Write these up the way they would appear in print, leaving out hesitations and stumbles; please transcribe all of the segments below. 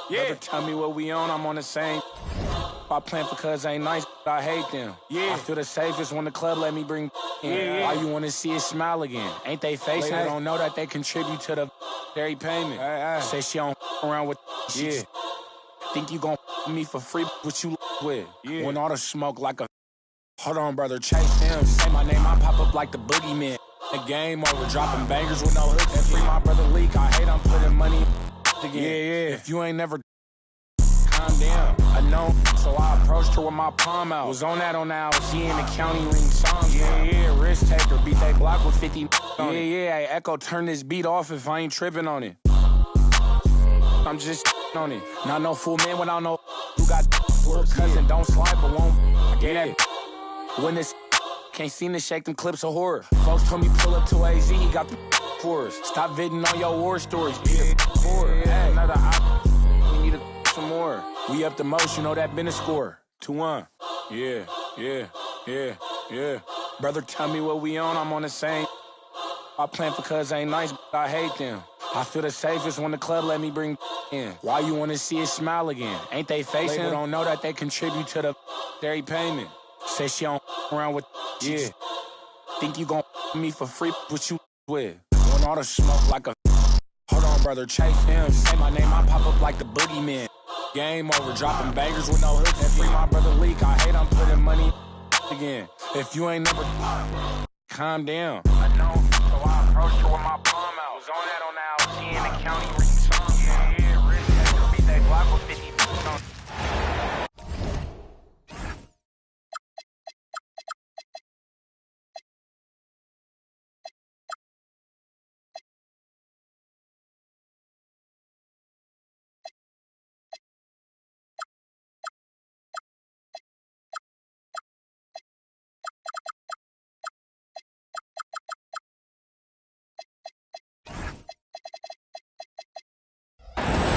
Yeah. Brother, tell me what we on, I'm on the same. I plan for cuz ain't nice, but I hate them. Yeah. I feel the safest when the club let me bring in. Yeah. Why you wanna see it smile again? Ain't they facing? They don't know that they contribute to the dairy payment. Say she don't around with she think you gon' me for free, what you with? Yeah. When all the smoke like a hold on, brother, chase him. Say my name, I pop up like the boogeyman. The game over, dropping bangers with no hooks. And free my brother Leak, I hate I'm putting money again. Yeah. If you ain't never calm down, I know. So I approached her with my palm out. Was on that she in the county ring songs. Yeah, risk taker, beat they block with 50 on it. Yeah, hey, Echo, turn this beat off if I ain't tripping on it. I'm just on it. Not no fool man without no who got cousin, don't slide but won't. I get that. When this can't seem to shake them clips of horror. Folks told me pull up to AZ, he got the for us. Stop viding on your war stories, be the forward. Hey, another we need some more. We up the most, you know that been a score. 2-1. Yeah. Brother, tell me what we on, I'm on the same. I plan for cuz ain't nice, but I hate them. I feel the safest when the club let me bring in. Why you wanna see it smile again? Ain't they facing? They don't know that they contribute to the dairy payment. Say she don't around with think you gon' me for free, what you with? When all the smoke like a hold on, brother, chase him. Say my name, I pop up like the boogeyman. Game over, dropping bangers with no hooks. And free my brother Leak, I hate I'm putting money again. If you ain't never calm down. I know, so I approached her with my palm out. Was on that she in the county ring song. Yeah, rich taker, beat they block with 50 on.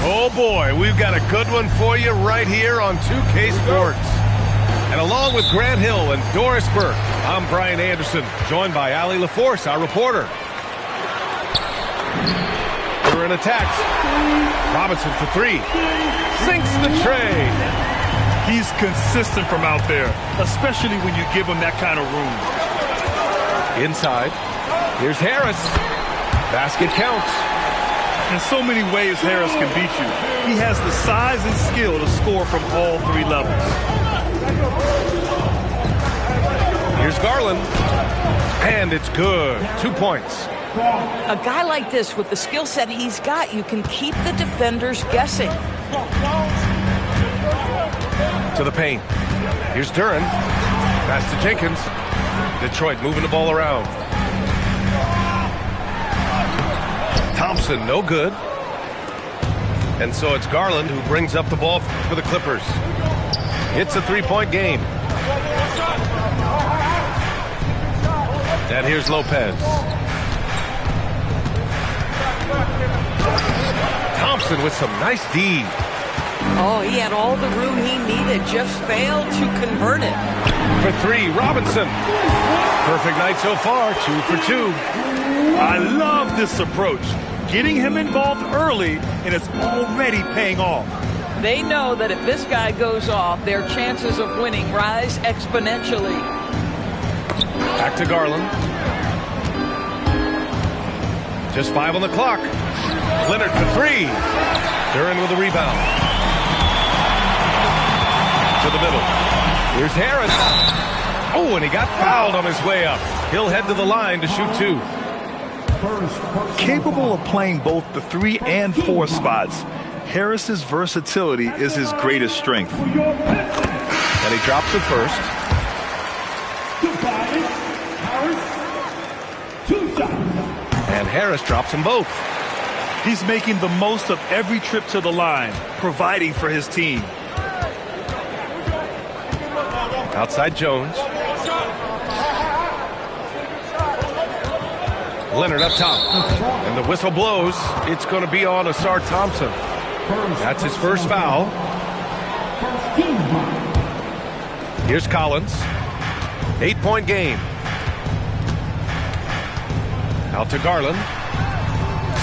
Oh boy, we've got a good one for you right here on 2K Sports. And along with Grant Hill and Doris Burke, I'm Brian Anderson, joined by Allie LaForce, our reporter. Duran attacks. Robinson for three. Sinks the tray. He's consistent from out there, especially when you give him that kind of room. Inside. Here's Harris. Basket counts. In so many ways, Harris can beat you. He has the size and skill to score from all three levels. Here's Garland. And it's good. 2 points. A guy like this, with the skill set he's got, you can keep the defenders guessing. To the paint. Here's Duran. Pass to Jenkins. Detroit moving the ball around. Thompson, no good. And so it's Garland who brings up the ball for the Clippers. It's a three-point game. And here's Lopez. Thompson with some nice D. Oh, he had all the room he needed, just failed to convert it. For three, Robinson. Perfect night so far, 2 for 2. I love this approach. Getting him involved early, and it's already paying off. They know that if this guy goes off, their chances of winning rise exponentially. Back to Garland. Just 5 on the clock. Leonard for three. Duran with a rebound. To the middle. Here's Harris. Oh, and he got fouled on his way up. He'll head to the line to shoot 2. Capable of playing both the 3 and 4 spots, Harris's versatility is his greatest strength. And he drops it first. And Harris drops them both. He's making the most of every trip to the line, providing for his team. Outside Jones. Leonard up top. And the whistle blows. It's going to be on Ausar Thompson. That's his first foul. Here's Collins. 8-point game. Out to Garland.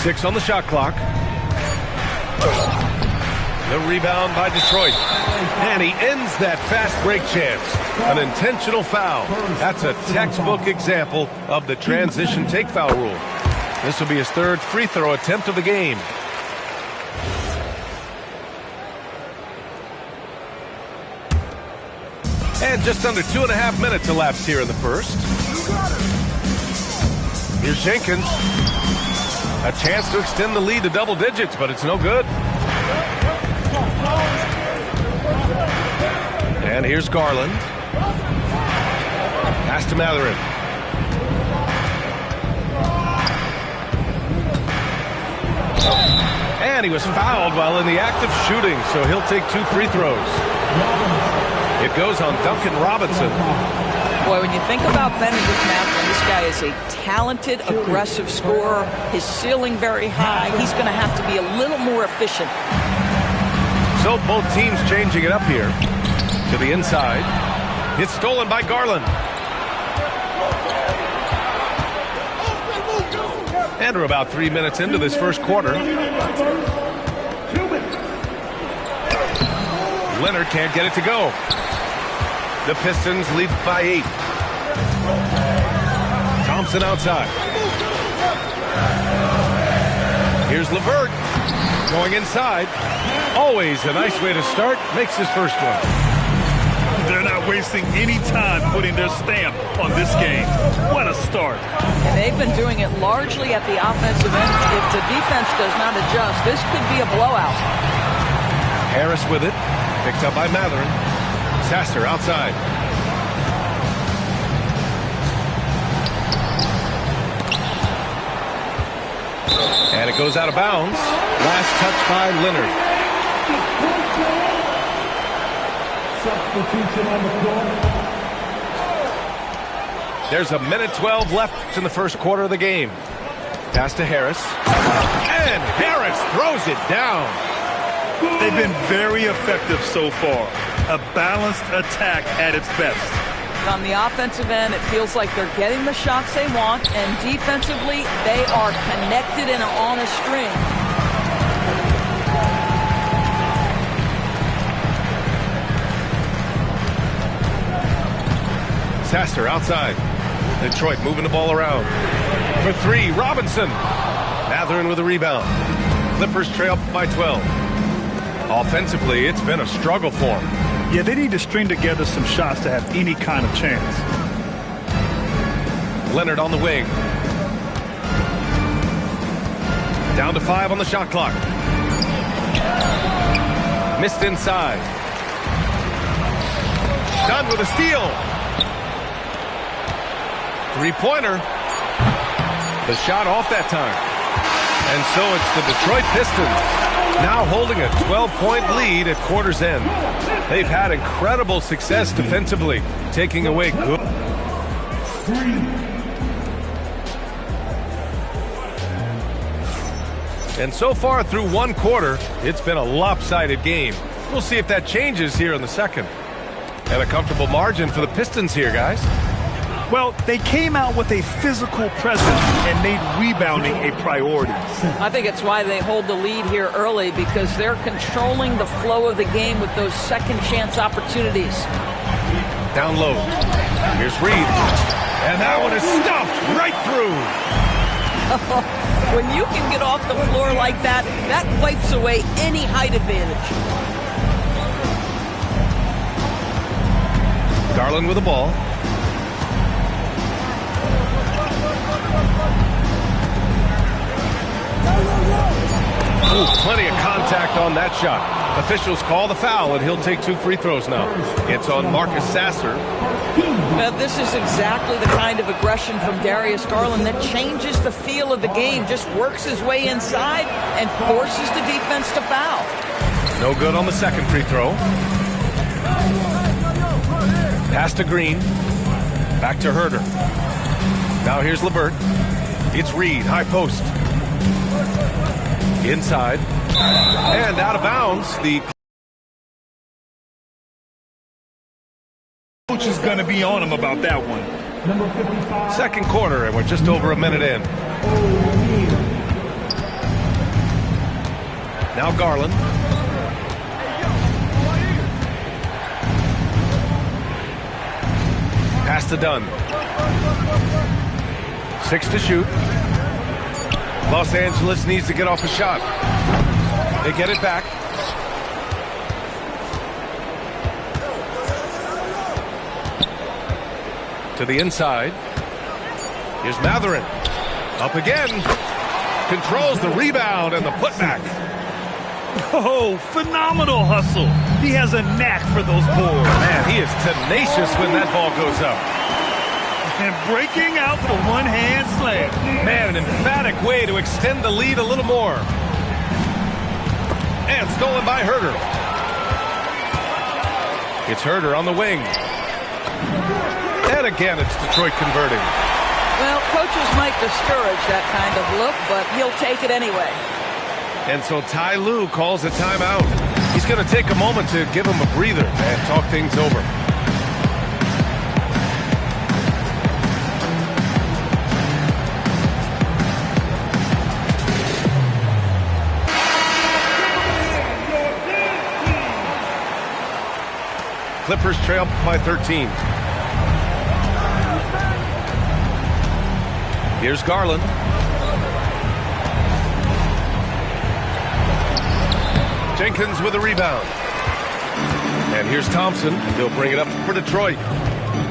6 on the shot clock. The rebound by Detroit. And he ends that fast break chance. An intentional foul. That's a textbook example of the transition take foul rule. This will be his third free throw attempt of the game. And just under 2.5 minutes elapsed here in the first. Here's Jenkins. A chance to extend the lead to double digits, but it's no good. And here's Garland. Pass to Mathurin. And he was fouled while in the act of shooting, so he'll take 2 free throws. It goes on Duncan Robinson. Boy, when you think about Bennedict Mathurin, this guy is a talented, aggressive scorer. His ceiling very high. He's going to have to be a little more efficient. So both teams changing it up here to the inside. It's stolen by Garland. And we're about 3 minutes into this first quarter. Leonard can't get it to go. The Pistons lead by 8. Thompson outside. Here's LeVert going inside. Always a nice way to start. Makes his first one. They're not wasting any time putting their stamp on this game. What a start. And they've been doing it largely at the offensive end. If the defense does not adjust, this could be a blowout. Harris with it. Picked up by Mathurin. Sasser outside. And it goes out of bounds. Last touch by Leonard. Substitution on the floor. There's 1:12 left in the first quarter of the game. Pass to Harris. And Harris throws it down. They've been very effective so far. A balanced attack at its best. On the offensive end, it feels like they're getting the shots they want, and defensively, they are connected and on a string. Sasser outside. Detroit moving the ball around. For 3, Robinson. Mathurin with a rebound. Clippers trail by 12. Offensively, it's been a struggle for them. Yeah, they need to string together some shots to have any kind of chance. Leonard on the wing. Down to 5 on the shot clock. Missed inside. Done with a steal. Three-pointer. The shot off that time. And so it's the Detroit Pistons now holding a 12-point lead at quarter's end. They've had incredible success defensively, taking away good. And so far through one quarter, it's been a lopsided game. We'll see if that changes here in the second. And a comfortable margin for the Pistons here, guys. Well, they came out with a physical presence and made rebounding a priority. I think it's why they hold the lead here early, because they're controlling the flow of the game with those second chance opportunities. Down low. Here's Reed. And that one is stuffed right through. When you can get off the floor like that, that wipes away any height advantage. Garland with the ball. Ooh, plenty of contact on that shot. Officials call the foul, and he'll take 2 free throws now. It's on Marcus Sasser. Now, this is exactly the kind of aggression from Darius Garland that changes the feel of the game, just works his way inside and forces the defense to foul. No good on the second free throw. Pass to Green. Back to Herter. Now here's LeVert. It's Reed, high post. Inside. And out of bounds. The Coach is going to be on him about that one. second quarter, and we're just over a minute in. Now Garland. to Dunn. 6 to shoot. Los Angeles needs to get off a shot. They get it back. To the inside. Here's Mathurin. Up again. Controls the rebound and the putback. Oh, phenomenal hustle. He has a knack for those boards. Man, he is tenacious when that ball goes up. And breaking out the one-hand slam. Man, an emphatic way to extend the lead a little more. And stolen by Herter. It's Herter on the wing. And again, it's Detroit converting. Well, coaches might discourage that kind of look, but he'll take it anyway. And so Ty Lue calls a timeout. He's going to take a moment to give him a breather and talk things over. Clippers trail by 13. Here's Garland. Jenkins with a rebound. And here's Thompson. He'll bring it up for Detroit.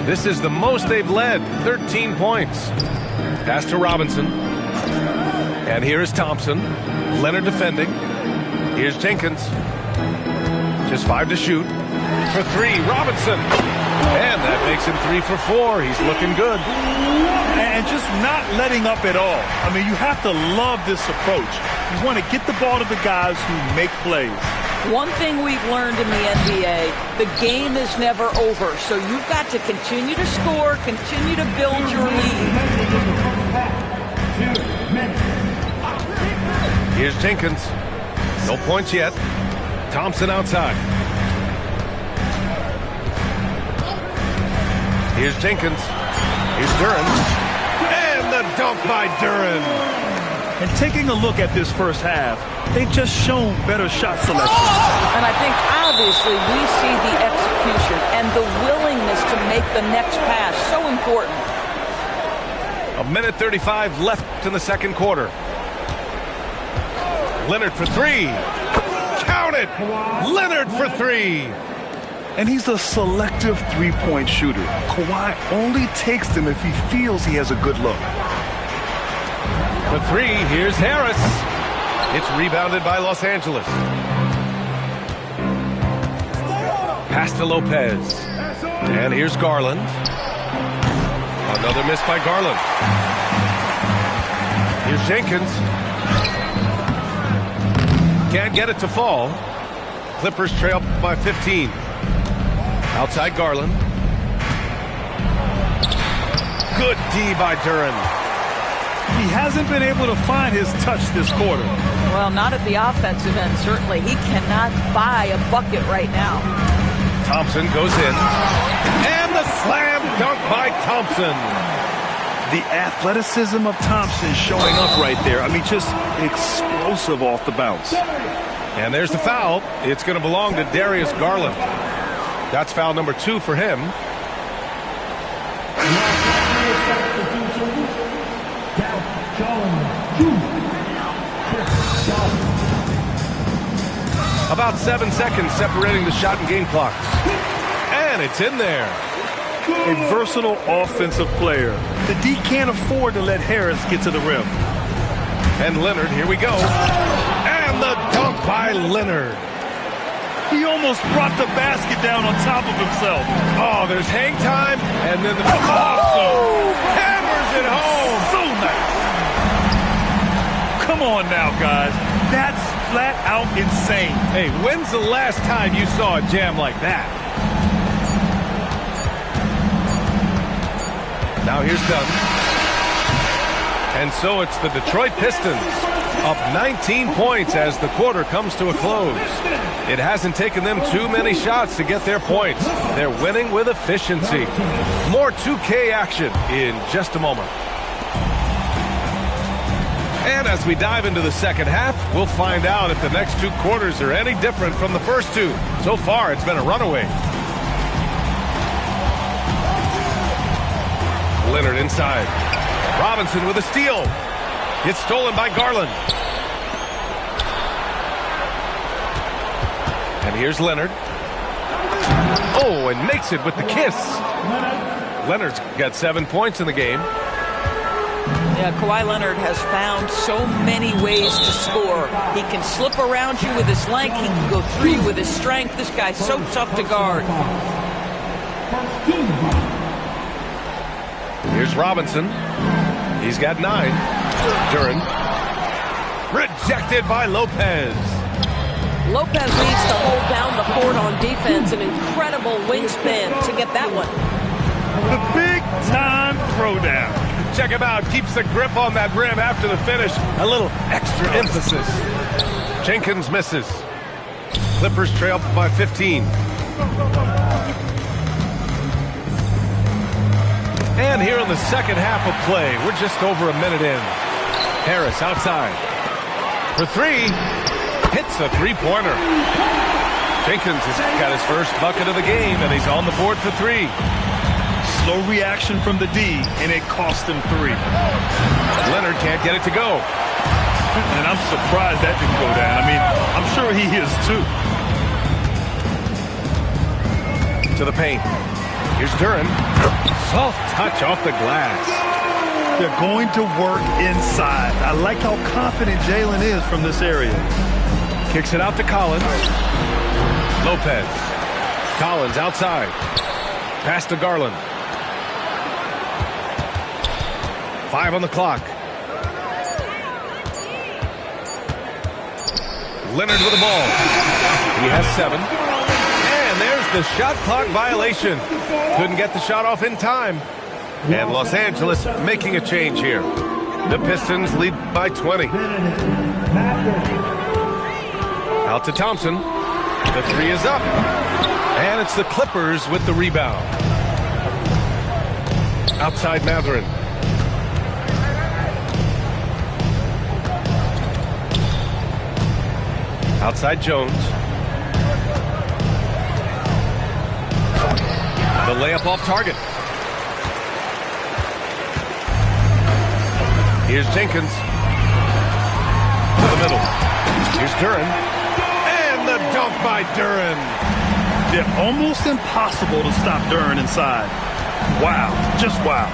This is the most they've led, 13 points. Pass to Robinson. And here is Thompson. Leonard defending. Here's Jenkins. Just 5 to shoot. For 3, Robinson. And that makes him 3 for 4. He's looking good. And just not letting up at all. I mean, you have to love this approach. You want to get the ball to the guys who make plays. One thing we've learned in the NBA, the game is never over. So you've got to continue to score, continue to build your lead. Here's Jenkins. No points yet. Thompson outside. Here's Jenkins. Here's Duren. And the dunk by Duren. And taking a look at this first half, they've just shown better shot selection. And I think obviously we see the execution and the willingness to make the next pass so important. 1:35 left in the second quarter. Leonard for 3. Count it! Leonard for 3. And he's a selective three-point shooter. Kawhi only takes them if he feels he has a good look. For 3, here's Harris. It's rebounded by Los Angeles. Pass to Lopez. And here's Garland. Another miss by Garland. Here's Jenkins. Can't get it to fall. Clippers trail by 15. Outside Garland. Good D by Duren. He hasn't been able to find his touch this quarter. Well, not at the offensive end, certainly. He cannot buy a bucket right now. Thompson goes in. And the slam dunk by Thompson. The athleticism of Thompson showing up right there. I mean, just explosive off the bounce. And there's the foul. It's going to belong to Darius Garland. That's foul number 2 for him. About 7 seconds separating the shot and game clocks. And it's in there. A versatile offensive player. The D can't afford to let Harris get to the rim. And Leonard, here we go. And the dunk by Leonard. He almost brought the basket down on top of himself. Oh, there's hang time, and then the awesome hammers it home. So nice. Come on now, guys. That's flat out insane. Hey, when's the last time you saw a jam like that? Now here's Dunn. And so it's the Detroit Pistons up 19 points as the quarter comes to a close. It hasn't taken them too many shots to get their points. They're winning with efficiency. More 2K action in just a moment. And as we dive into the second half, we'll find out if the next 2 quarters are any different from the first 2. So far, it's been a runaway. Leonard inside. Robinson with a steal. It's stolen by Garland. And here's Leonard. Oh, and makes it with the kiss. Leonard's got 7 points in the game. Yeah, Kawhi Leonard has found so many ways to score. He can slip around you with his length. He can go through you with his strength. This guy's so tough to guard. Here's Robinson. He's got 9. Duren. Rejected by Lopez. Lopez needs to hold down the fort on defense. An incredible wingspan to get that one. The big-time throwdown. Check him out. Keeps the grip on that rim after the finish. A little extra emphasis. Jenkins misses. Clippers trail by 15. And here in the second half of play, we're just over a minute in. Harris outside. For 3. Hits a three-pointer. Jenkins has got his first bucket of the game, and he's on the board for 3. Slow reaction from the D, and it cost him 3. Leonard can't get it to go. And I'm surprised that didn't go down. I mean, I'm sure he is too. To the paint. Here's Duren. Soft touch off the glass. They're going to work inside. I like how confident Jalen is from this area. Kicks it out to Collins. Lopez. Collins outside. Pass to Garland. 5 on the clock. Leonard with the ball. He has 7. And there's the shot clock violation. Couldn't get the shot off in time. And Los Angeles making a change here. The Pistons lead by 20. Out to Thompson. The 3 is up. And it's the Clippers with the rebound. Outside Mathurin. Outside Jones. The layup off target. Here's Jenkins. To the middle. Here's Duren. And the dunk by Duren. Yeah, almost impossible to stop Duren inside. Wow. Just wow.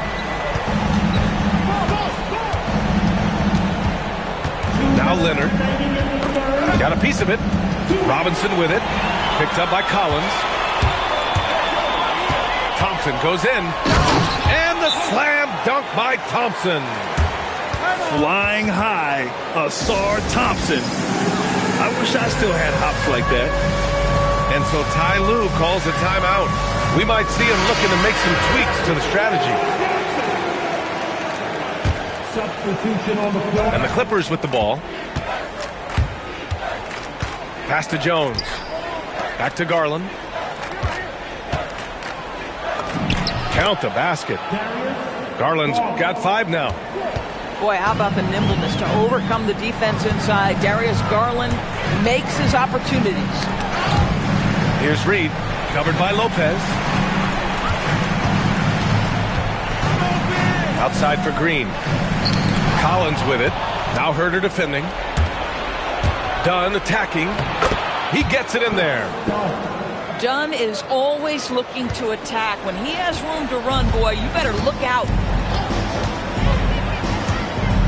Now Leonard. Got a piece of it. Robinson with it. Picked up by Collins. Thompson goes in. And the slam dunk by Thompson. Flying high, Ausar Thompson. I wish I still had hops like that. And so Ty Lue calls a timeout. We might see him looking to make some tweaks to the strategy. And the Clippers with the ball. Pass to Jones. Back to Garland. Count the basket. Garland's got 5 now. Boy, how about the nimbleness to overcome the defense inside. Darius Garland makes his opportunities. Here's Reed, covered by Lopez. Outside for Green. Collins with it. Now Herter defending. Dunn attacking. He gets it in there. Dunn is always looking to attack. When he has room to run, boy, you better look out.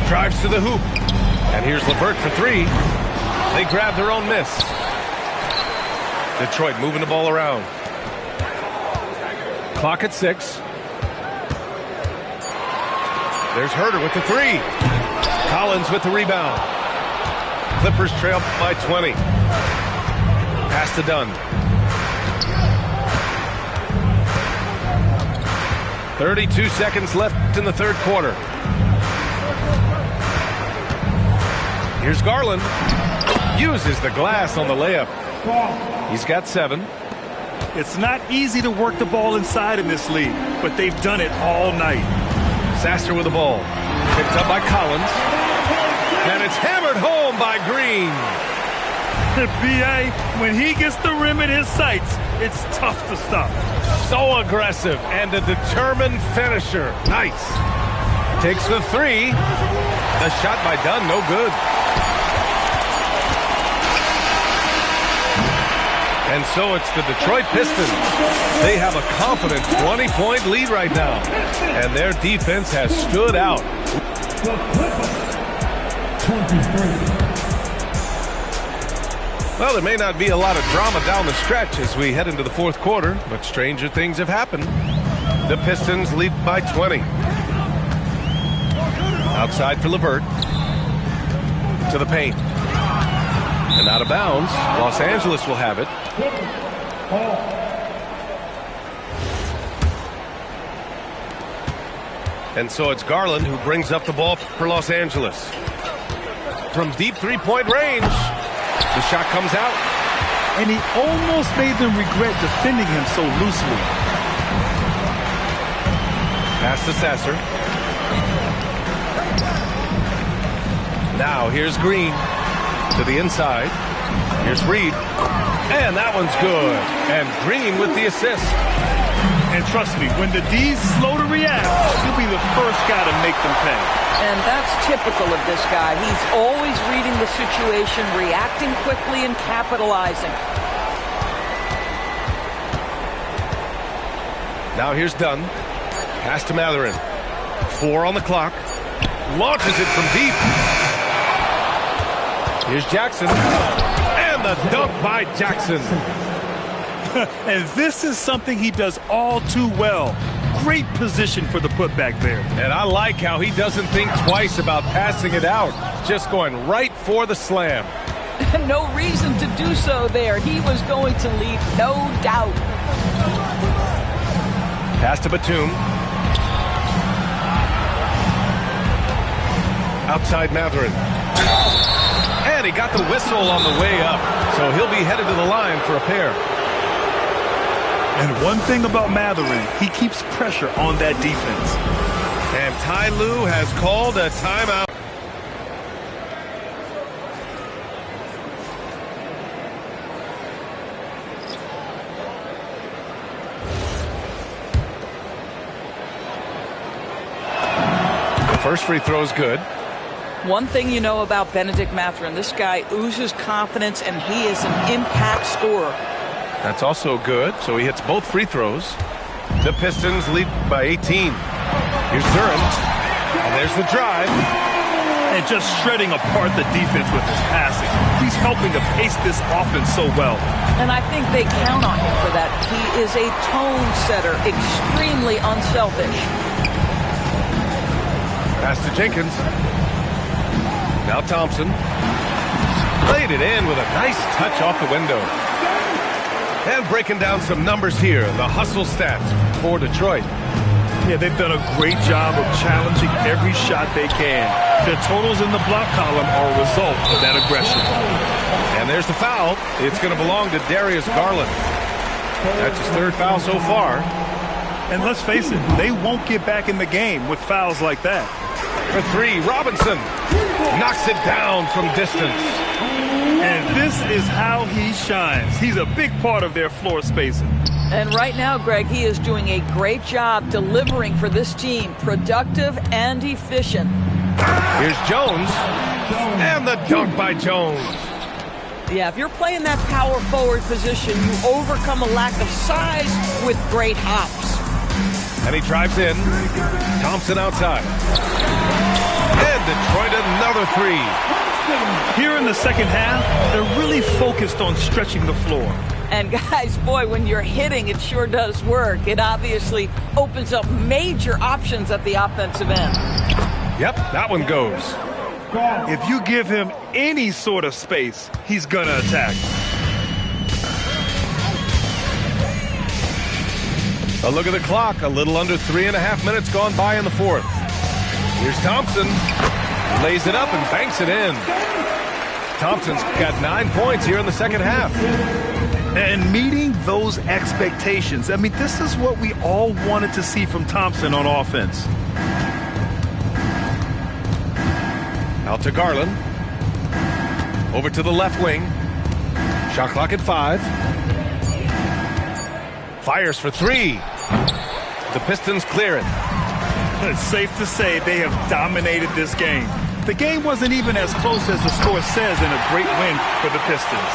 Drives to the hoop. And here's LeVert for 3. They grab their own miss. Detroit moving the ball around. Clock at 6. There's Herter with the 3. Collins with the rebound. Clippers trail by 20. Pass to Dunn. 32 seconds left in the third quarter. Here's Garland. Uses the glass on the layup. He's got 7. It's not easy to work the ball inside in this league, but they've done it all night. Sasser with the ball. Picked up by Collins. And it's hammered home by Green. B.A., when he gets the rim in his sights, it's tough to stop. So aggressive and a determined finisher. Nice. Takes the three. The shot by Dunn, no good. And so it's the Detroit Pistons. They have a confident 20-point lead right now. And their defense has stood out. 23. Well, there may not be a lot of drama down the stretch as we head into the fourth quarter, but stranger things have happened. The Pistons lead by 20. Outside for LeVert. To the paint. And out of bounds. Los Angeles will have it. And so it's Garland who brings up the ball for Los Angeles. From deep three-point range. The shot comes out. And he almost made them regret defending him so loosely. Pass to Sasser. Now here's Green to the inside. Here's Reed. And that one's good. And Green with the assist. And trust me, when the D's slow to react, he'll be the first guy to make them pay. And that's typical of this guy. He's always reading the situation, reacting quickly and capitalizing. Now here's Dunn. Pass to Mathurin. 4 on the clock. Launches it from deep. Here's Jackson. And the dunk by Jackson. And this is something he does all too well. Great position for the putback there. And I like how he doesn't think twice about passing it out. Just going right for the slam. No reason to do so there. He was going to lead, no doubt. Pass to Batum. Outside Mathurin. And he got the whistle on the way up. So he'll be headed to the line for a pair. And one thing about Mathurin, he keeps pressure on that defense. And Ty Lue has called a timeout. The first free throw is good. One thing you know about Bennedict Mathurin, this guy oozes confidence, and he is an impact scorer. That's also good, so he hits both free throws. The Pistons lead by 18. Here's Duren, and there's the drive. And just shredding apart the defense with his passing. He's helping to pace this offense so well. And I think they count on him for that. He is a tone setter, extremely unselfish. Pass to Jenkins. Now Thompson. Laid it in with a nice touch off the window. And breaking down some numbers here, the hustle stats for Detroit. Yeah, they've done a great job of challenging every shot they can. Their totals in the block column are a result of that aggression. And there's the foul. It's going to belong to Darius Garland. That's his third foul so far. And let's face it, they won't get back in the game with fouls like that. For three, Robinson knocks it down from distance. And this is how he shines. He's a big part of their floor spacing. And right now, Greg, he is doing a great job delivering for this team. Productive and efficient. Here's Jones. And the dunk by Jones. Yeah, if you're playing that power forward position, you overcome a lack of size with great hops. And he drives in. Thompson outside. And Detroit another three. Here in the second half, they're really focused on stretching the floor. And guys, boy, when you're hitting, it sure does work. It obviously opens up major options at the offensive end. Yep, that one goes. If you give him any sort of space, he's going to attack. A look at the clock. A little under 3.5 minutes gone by in the fourth. Here's Thompson. Lays it up and banks it in. Thompson's got 9 points here in the second half. And meeting those expectations. I mean, this is what we all wanted to see from Thompson on offense. Out to Garland. Over to the left wing. Shot clock at 5. Fires for 3. The Pistons clear it. It's safe to say they have dominated this game. The game wasn't even as close as the score says, and a great win for the Pistons.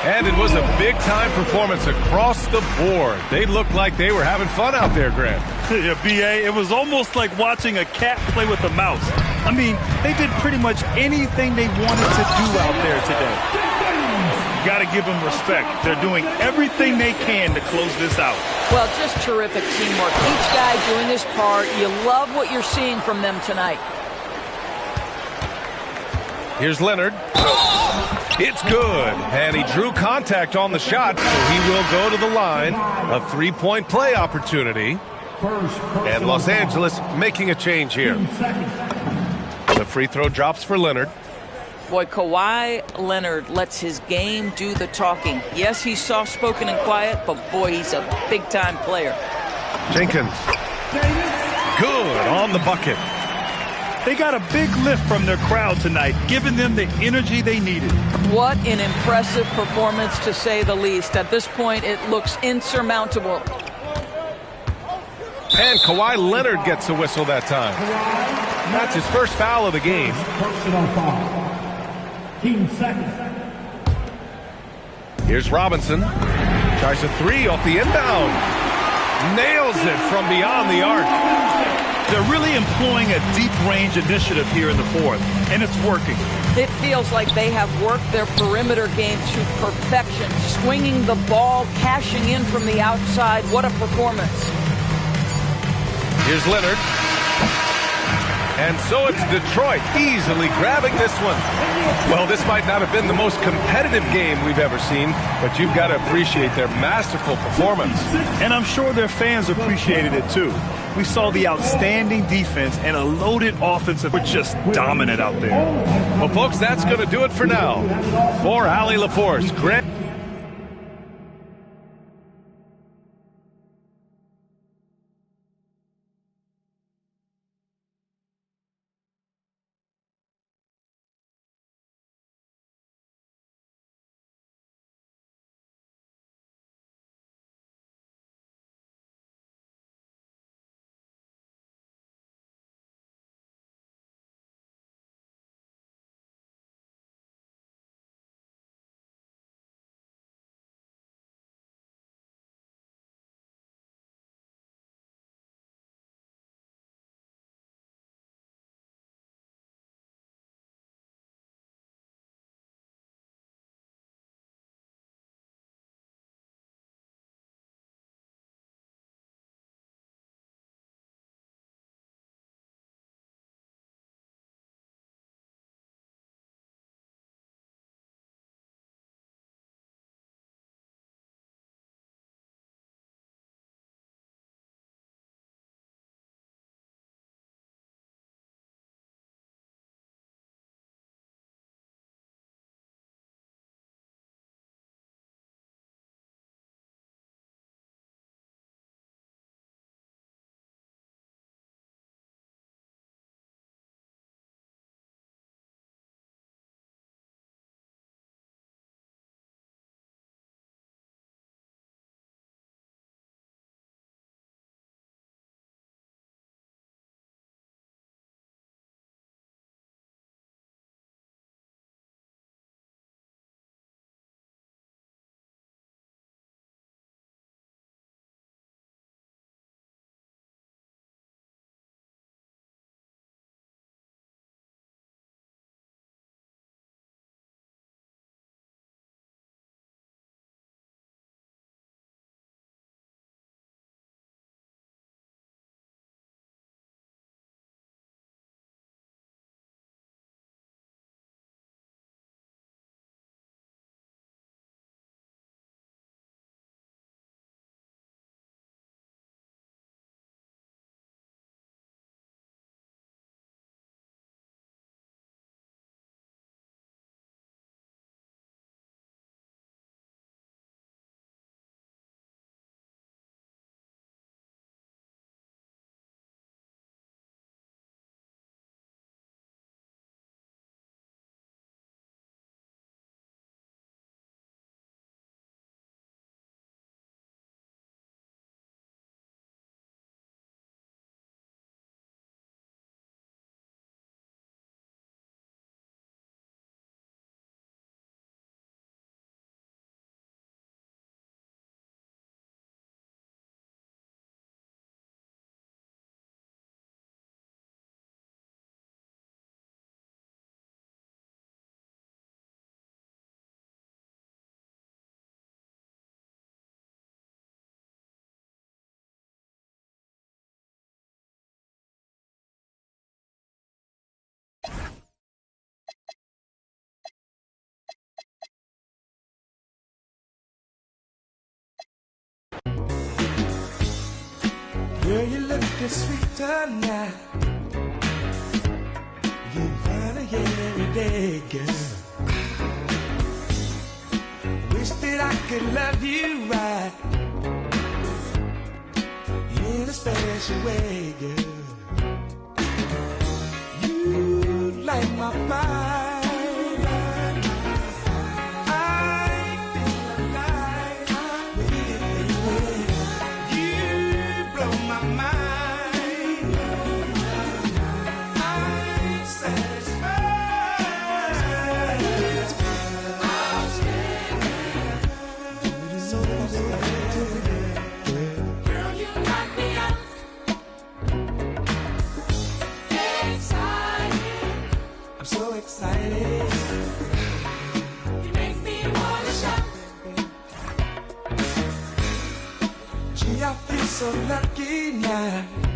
And it was a big-time performance across the board. They looked like they were having fun out there, Grant. Yeah, B.A., it was almost like watching a cat play with a mouse. I mean, they did pretty much anything they wanted to do out there today. Got to give them respect. They're doing everything they can to close this out. Well, just terrific teamwork. Each guy doing his part. You love what you're seeing from them tonight. Here's Leonard. It's good. And he drew contact on the shot, so he will go to the line. A three-point play opportunity. And Los Angeles making a change here. The free throw drops for Leonard. Boy, Kawhi Leonard lets his game do the talking. Yes, he's soft-spoken and quiet, but boy, he's a big-time player. Jenkins. Good on the bucket. They got a big lift from their crowd tonight, giving them the energy they needed. What an impressive performance, to say the least. At this point, it looks insurmountable. And Kawhi Leonard gets a whistle that time. That's his first foul of the game. Personal foul. Team second. Here's Robinson. Tries a 3 off the inbound. Nails it from beyond the arc. They're really employing a deep-range initiative here in the fourth, and it's working. It feels like they have worked their perimeter game to perfection, swinging the ball, cashing in from the outside. What a performance. Here's Leonard. And so it's Detroit easily grabbing this one. Well, this might not have been the most competitive game we've ever seen, but you've got to appreciate their masterful performance. And I'm sure their fans appreciated it too. We saw the outstanding defense and a loaded offense that were just dominant out there. Well, folks, that's going to do it for now. For Allie LaForce, Grant Girl, you looking sweet tonight. You find it every day, girl. Wish that I could love you right in a special way, girl. You light my fire. So lucky now.